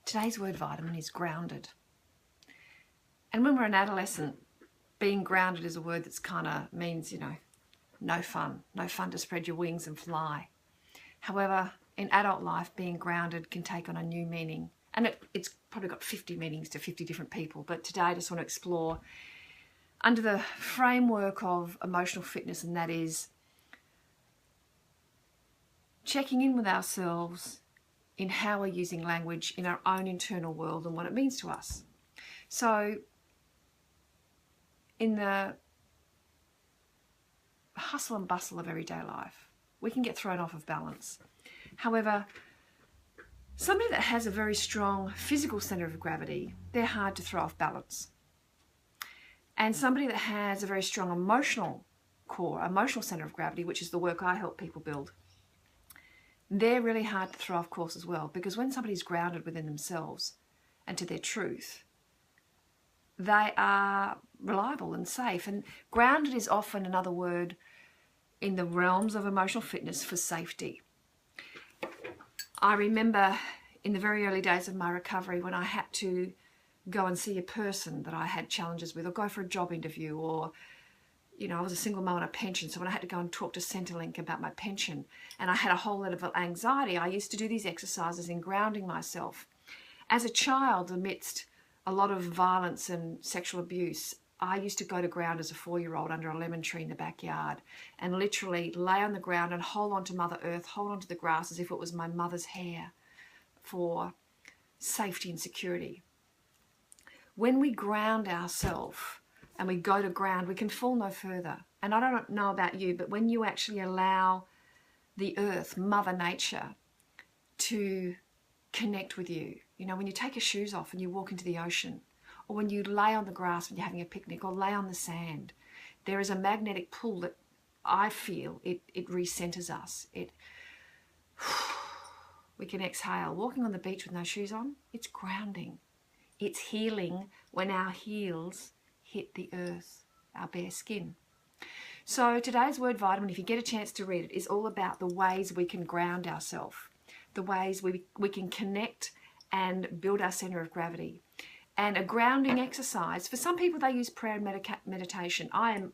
Today's word vitamin is grounded. And when we're an adolescent, being grounded is a word that's kind of means, you know, no fun to spread your wings and fly. However, in adult life, being grounded can take on a new meaning. And it's probably got 50 meanings to 50 different people. But today I just want to explore under the framework of emotional fitness, and that is checking in with ourselves in how we're using language in our own internal world and what it means to us. So in the hustle and bustle of everyday life, we can get thrown off of balance. However, somebody that has a very strong physical center of gravity, they're hard to throw off balance. And somebody that has a very strong emotional core, emotional center of gravity, which is the work I help people build, they're really hard to throw off course as well, because when somebody's grounded within themselves and to their truth, they are reliable and safe. And grounded is often another word in the realms of emotional fitness for safety. I remember in the very early days of my recovery when I had to go and see a person that I had challenges with, or go for a job interview, or you know, I was a single mum on a pension, so when I had to go and talk to Centrelink about my pension and I had a whole lot of anxiety, I used to do these exercises in grounding myself. As a child, amidst a lot of violence and sexual abuse, I used to go to ground as a 4-year-old under a lemon tree in the backyard and literally lay on the ground and hold on to Mother Earth, hold on to the grass as if it was my mother's hair for safety and security. When we ground ourselves, and we go to ground, we can fall no further. And I don't know about you, but when you actually allow the earth, Mother Nature, to connect with you, you know, when you take your shoes off and you walk into the ocean, or when you lay on the grass when you're having a picnic, or lay on the sand, there is a magnetic pull that I feel it recenters us. We can exhale. Walking on the beach with no shoes on, it's grounding. It's healing when our heels hit the earth, our bare skin. So today's word vitamin, if you get a chance to read it, is all about the ways we can ground ourselves, the ways we can connect and build our center of gravity. And a grounding exercise, for some people they use prayer and meditation. I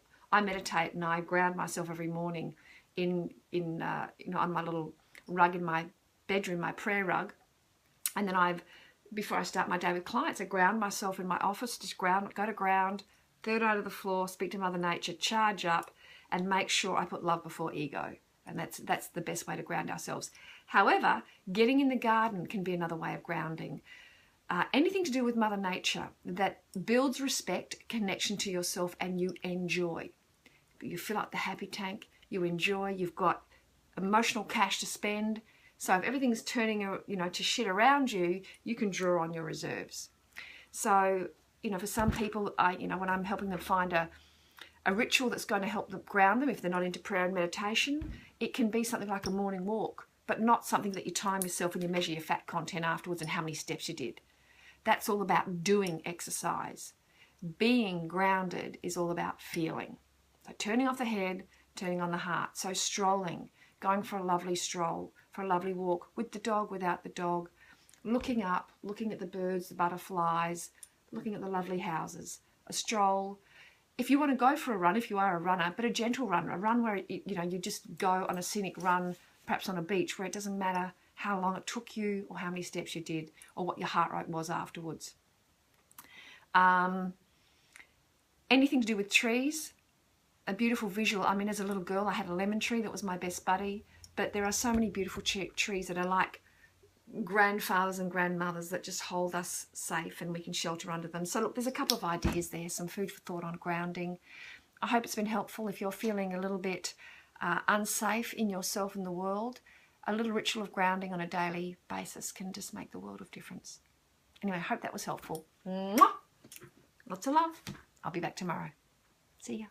meditate and I ground myself every morning you know, on my little rug in my bedroom, my prayer rug. And then before I start my day with clients, I ground myself in my office, just go to ground, third eye to the floor, speak to Mother Nature, charge up, and make sure I put love before ego. And that's the best way to ground ourselves. However, getting in the garden can be another way of grounding. Anything to do with Mother Nature that builds respect, connection to yourself, and you enjoy. You fill up the happy tank, you enjoy, you've got emotional cash to spend. So if everything's turning, you know, to shit around you, you can draw on your reserves. So, you know, for some people, you know, when I'm helping them find a ritual that's going to help them ground them, if they're not into prayer and meditation, it can be something like a morning walk, but not something that you time yourself and you measure your fat content afterwards and how many steps you did. That's all about doing exercise. Being grounded is all about feeling. So turning off the head, turning on the heart. So strolling, going for a lovely stroll, for a lovely walk, with the dog, without the dog, looking up, looking at the birds, the butterflies, looking at the lovely houses, a stroll. If you want to go for a run, if you are a runner, but a gentle run, a run where you know, you just go on a scenic run, perhaps on a beach, where it doesn't matter how long it took you or how many steps you did or what your heart rate was afterwards. Anything to do with trees, a beautiful visual. I mean, as a little girl, I had a lemon tree that was my best buddy, but there are so many beautiful trees that are like grandfathers and grandmothers that just hold us safe and we can shelter under them. So look, there's a couple of ideas there, some food for thought on grounding. I hope it's been helpful. If you're feeling a little bit unsafe in yourself and the world, a little ritual of grounding on a daily basis can just make the world of difference. Anyway, I hope that was helpful. Mwah! Lots of love. I'll be back tomorrow. See ya.